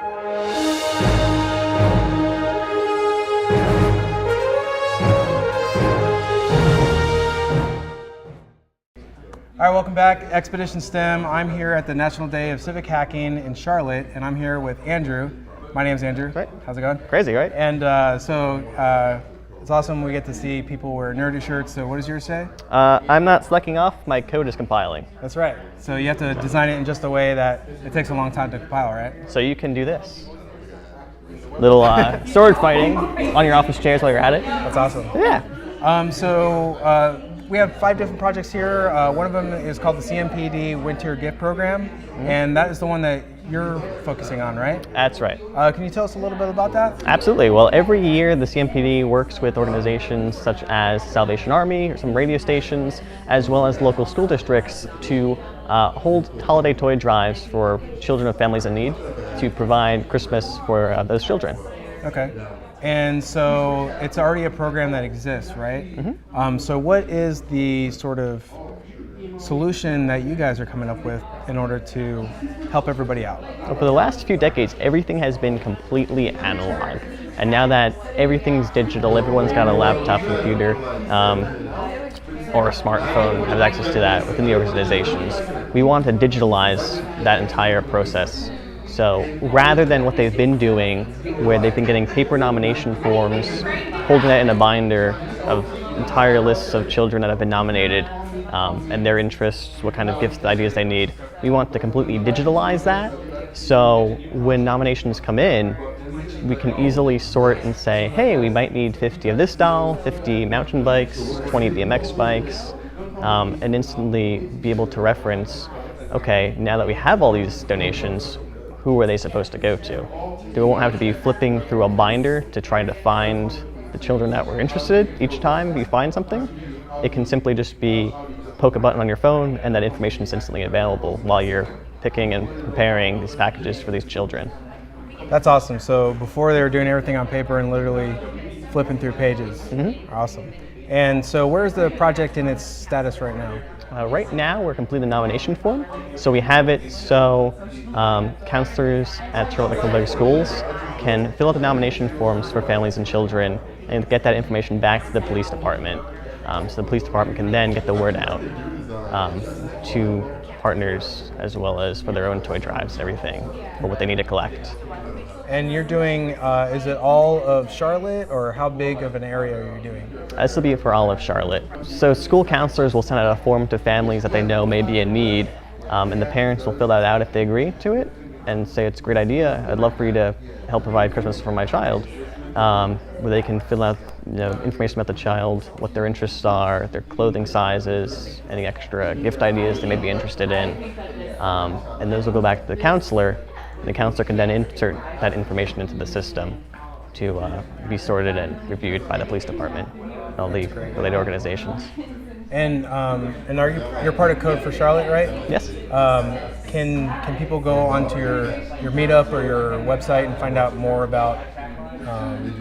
All right, welcome back, Expedition STEM. I'm here at the National Day of Civic Hacking in Charlotte, and I'm here with Andrew. My name's Andrew. Right. How's it going? Crazy, right? And it's awesome we get to see people wear nerdy shirts. So what does yours say? I'm not slacking off, my code is compiling. That's right. So you have to design it in just a way that it takes a long time to compile, right? So you can do this. Little sword fighting on your office chairs while you're at it. That's awesome. Yeah. We have 5 different projects here. One of them is called the CMPD Winter Gift Program, and that is the one that you're focusing on, right? That's right. Can you tell us a little bit about that? Absolutely. Well, every year the CMPD works with organizations such as Salvation Army or some radio stations, as well as local school districts to hold holiday toy drives for children of families in need to provide Christmas for those children. Okay. And so it's already a program that exists, right? Mm-hmm. So what is the sort of solution that you guys are coming up with in order to help everybody out? So for the last few decades, everything has been completely analog. And now that everything's digital, everyone's got a laptop computer or a smartphone, has access to that within the organizations. We want to digitalize that entire process. So rather than what they've been doing, where they've been getting paper nomination forms, holding that in a binder of entire lists of children that have been nominated and their interests, what kind of gifts, ideas they need, we want to completely digitalize that. So when nominations come in, we can easily sort and say, hey, we might need 50 of this doll, 50 mountain bikes, 20 BMX bikes, and instantly be able to reference, okay, now that we have all these donations, who are they supposed to go to? We won't have to be flipping through a binder to try to find the children that were interested each time you find something. It can simply just be poke a button on your phone and that information is instantly available while you're picking and preparing these packages for these children. That's awesome. So before they were doing everything on paper and literally flipping through pages. Mm-hmm. Awesome. And so where's the project in its status right now? Right now, we're completing the nomination form. So we have it so counselors at Charlotte Public Schools can fill out the nomination forms for families and children and get that information back to the police department. So the police department can then get the word out to partners as well as for their own toy drives and everything for what they need to collect. And you're doing, is it all of Charlotte, or how big of an area are you doing? This will be for all of Charlotte. So school counselors will send out a form to families that they know may be in need, and the parents will fill that out if they agree to it and say it's a great idea, I'd love for you to help provide Christmas for my child, where they can fill out information about the child, what their interests are, their clothing sizes, any extra gift ideas they may be interested in, and those will go back to the counselor. The counselor can then insert that information into the system to be sorted and reviewed by the police department and all the related organizations. And you're part of Code for Charlotte, right? Yes. Can people go onto your meetup or your website and find out more about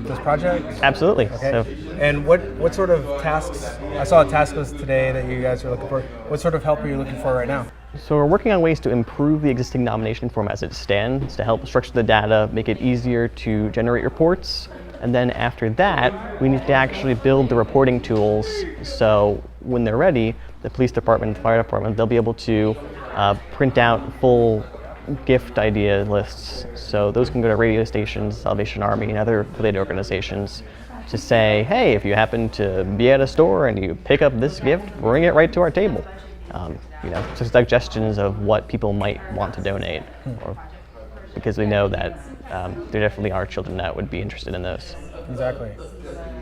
this project? Absolutely. Okay. So, and what sort of tasks? I saw a task list today that you guys are looking for. What sort of help are you looking for right now? So we're working on ways to improve the existing nomination form as it stands to help structure the data, make it easier to generate reports. And then after that, we need to actually build the reporting tools so when they're ready, the police department, the fire department, they'll be able to print out full gift idea lists. So those can go to radio stations, Salvation Army, and other related organizations to say, hey, if you happen to be at a store and you pick up this gift, bring it right to our table. So suggestions of what people might want to donate, or because we know that there definitely are children that would be interested in those. Exactly.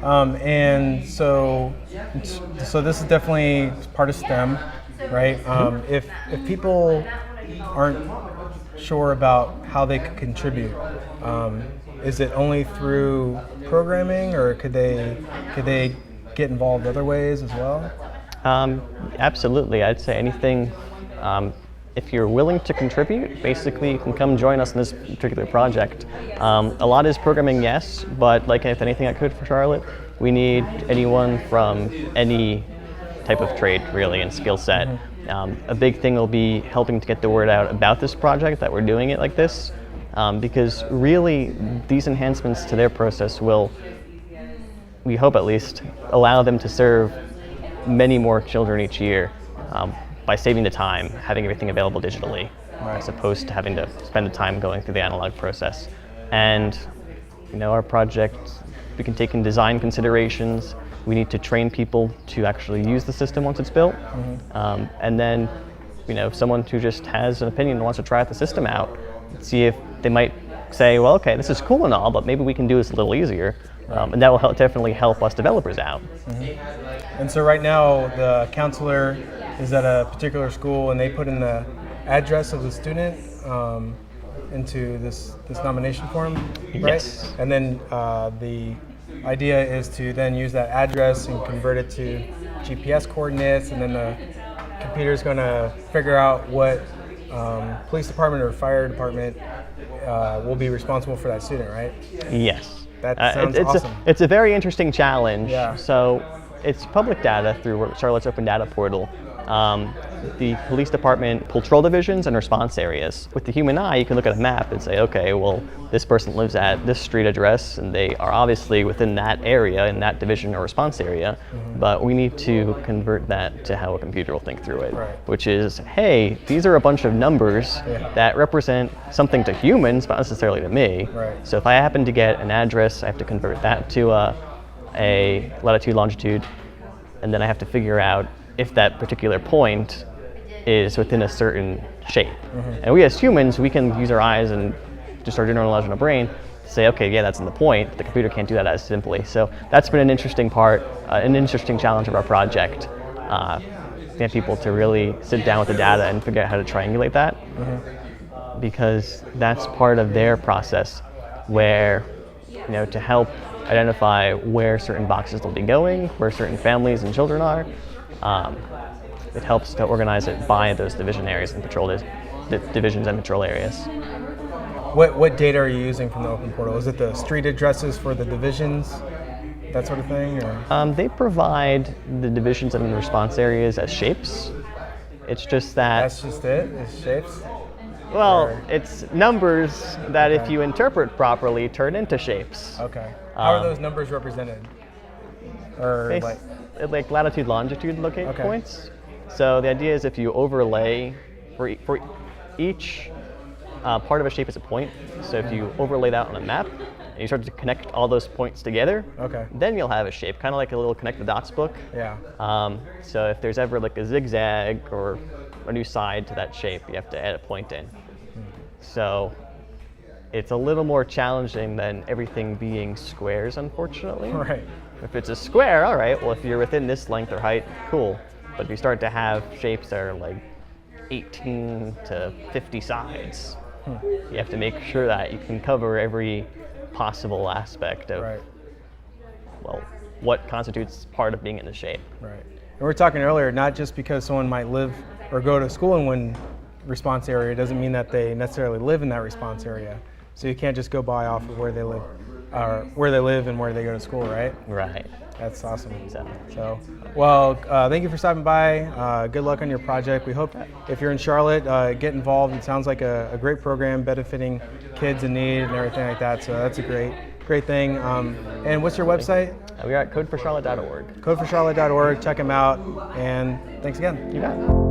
And so this is definitely part of STEM, right? If people aren't sure about how they could contribute, is it only through programming, or could they get involved other ways as well? Absolutely. I'd say anything. If you're willing to contribute, basically you can come join us in this particular project. A lot is programming, yes, but like if anything I could for Charlotte, we need anyone from any type of trade really and skill set. A big thing will be helping to get the word out about this project, that we're doing it like this. because really these enhancements to their process will, we hope at least, allow them to serve many more children each year by saving the time, having everything available digitally, as opposed to having to spend the time going through the analog process. And our project, we can take in design considerations. We need to train people to actually use the system once it's built. And then, someone who just has an opinion and wants to try the system out, see if they might say, well, okay, this is cool and all, but maybe we can do this a little easier. And that will definitely help us developers out. And so right now, the counselor is at a particular school, and they put in the address of the student into this nomination form, right? Yes. And then the idea is to then use that address and convert it to GPS coordinates, and then the computer is going to figure out what police department or fire department will be responsible for that student, right? Yes. That sounds awesome. It's a very interesting challenge. Yeah. So it's public data through Charlotte's Open Data Portal. The police department patrol divisions and response areas. With the human eye, you can look at a map and say, okay, well, this person lives at this street address, and they are obviously within that area, in that division or response area, but we need to convert that to how a computer will think through it, which is, hey, these are a bunch of numbers that represent something to humans, but not necessarily to me. So if I happen to get an address, I have to convert that to a latitude, longitude, and then I have to figure out if that particular point is within a certain shape. And we as humans, we can use our eyes and just our general knowledge in our brain to say, okay, yeah, that's in the point. The computer can't do that as simply. So that's been an interesting part, an interesting challenge of our project. Get people to really sit down with the data and figure out how to triangulate that, because that's part of their process where, to help identify where certain boxes will be going, where certain families and children are. It helps to organize it by those division areas and divisions and patrol areas. What data are you using from the Open Portal? Is it the street addresses for the divisions, that sort of thing? Or? They provide the divisions and response areas as shapes. It's just that... That's just it? It's shapes? Well, it's numbers that if you interpret properly turn into shapes. Okay. How are those numbers represented? Or like latitude, longitude points. So the idea is if you overlay, for each part of a shape is a point. So if you overlay that on a map, and you start to connect all those points together, then you'll have a shape, kind of like a little connect the dots book. Yeah. So if there's ever like a zigzag or a new side to that shape, you have to add a point in. So it's a little more challenging than everything being squares, unfortunately. Right. If it's a square, all right, well, if you're within this length or height, cool. But if you start to have shapes that are like 18 to 50 sides, you have to make sure that you can cover every possible aspect of, well, what constitutes part of being in the shape. Right. And we were talking earlier, not just because someone might live or go to school in one response area doesn't mean that they necessarily live in that response area. So you can't just go by off of where they live. Where they live and where they go to school, right? Right. That's awesome. So, well, thank you for stopping by. Good luck on your project. We hope if you're in Charlotte, get involved. It sounds like a great program benefiting kids in need and everything like that. So that's a great thing. And what's your website? We are at codeforcharlotte.org. Codeforcharlotte.org. Check them out. And thanks again. You got it.